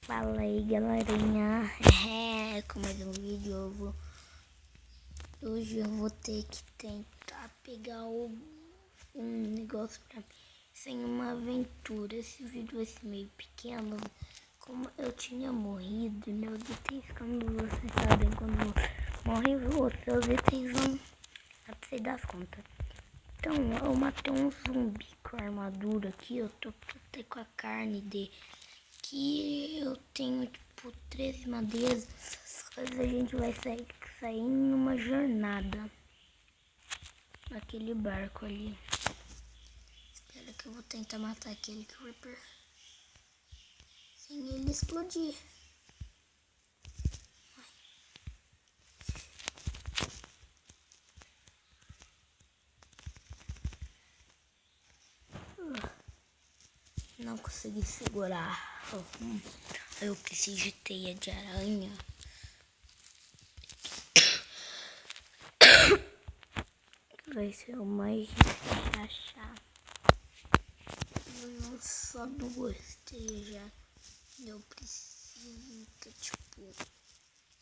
Fala aí, galerinha, com mais um vídeo. Hoje eu vou ter que tentar pegar um negócio pra mim, sem uma aventura. Esse vídeo vai ser meio pequeno, como eu tinha morrido, meus itens, como vocês sabem, quando morrem seus itens vão pra você dar as contas. Então, eu matei um zumbi com a armadura aqui, eu tô até com a carne dele. Aqui eu tenho tipo 13 madeiras. Essas coisas a gente vai sair em uma jornada naquele barco ali. Espera que eu vou tentar matar aquele creeper sem ele explodir. Não consegui segurar. Eu preciso de teia de aranha. Vai ser o mais difícil de achar. Eu só 2 teias já. Eu preciso tipo...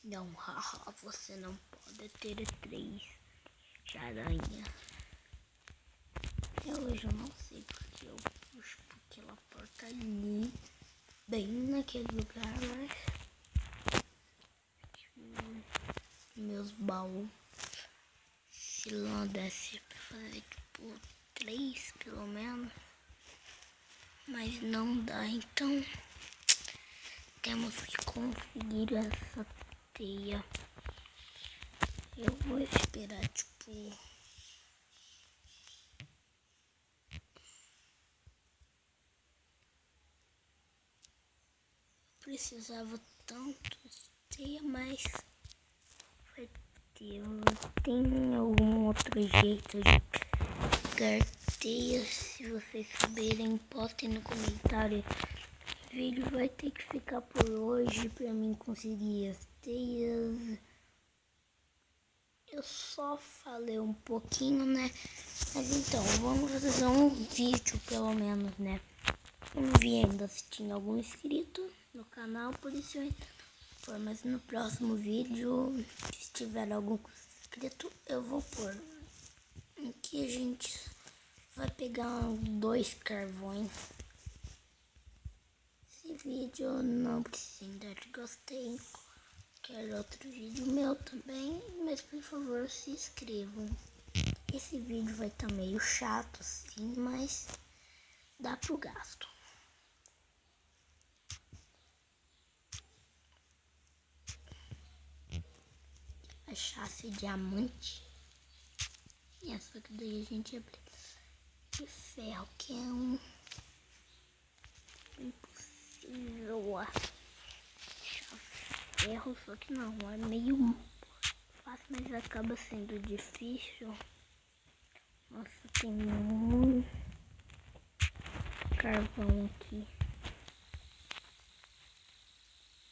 Não, haha, você não pode ter 3 de aranha. Hoje eu não sei porque eu puxo aquela porta ali, bem naquele lugar, mas meus baús, se não desse pra fazer tipo 3 pelo menos, mas não dá, então temos que conseguir essa teia. Eu vou esperar tipo... Precisava tanto de teia, mas vai ter. Tem algum outro jeito de pegar teias? Se vocês saberem, postem no comentário. O vídeo vai ter que ficar por hoje para mim conseguir as teias. Eu só falei um pouquinho, né? Mas então, vamos fazer um vídeo pelo menos, né? Eu não vi ainda se tinha algum inscrito no canal, por isso eu ainda não pôr. Mas no próximo vídeo, se tiver algum inscrito, eu vou pôr. Aqui a gente vai pegar 2 carvões. Esse vídeo não precisa dar gostei. Quero outro vídeo meu também, mas por favor se inscrevam. Esse vídeo vai estar meio chato sim, mas dá pro gasto. Achasse diamante. E essa que daí a gente abre de ferro, que é um impossível achar ferro, só que não, é meio fácil, mas acaba sendo difícil. Nossa, tem muito carvão aqui.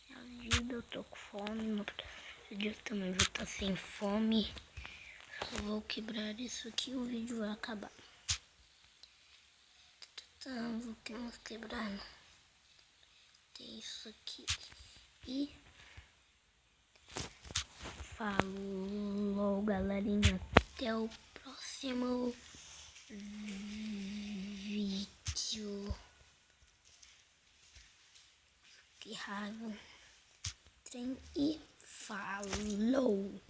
Minha vida, eu tô com fome, no vídeo também vou estar sem fome. Só vou quebrar isso aqui e o vídeo vai acabar. Vamos quebrar. Tem isso aqui. E falou, galerinha. Até o próximo vídeo. Que raiva. Trem e falou.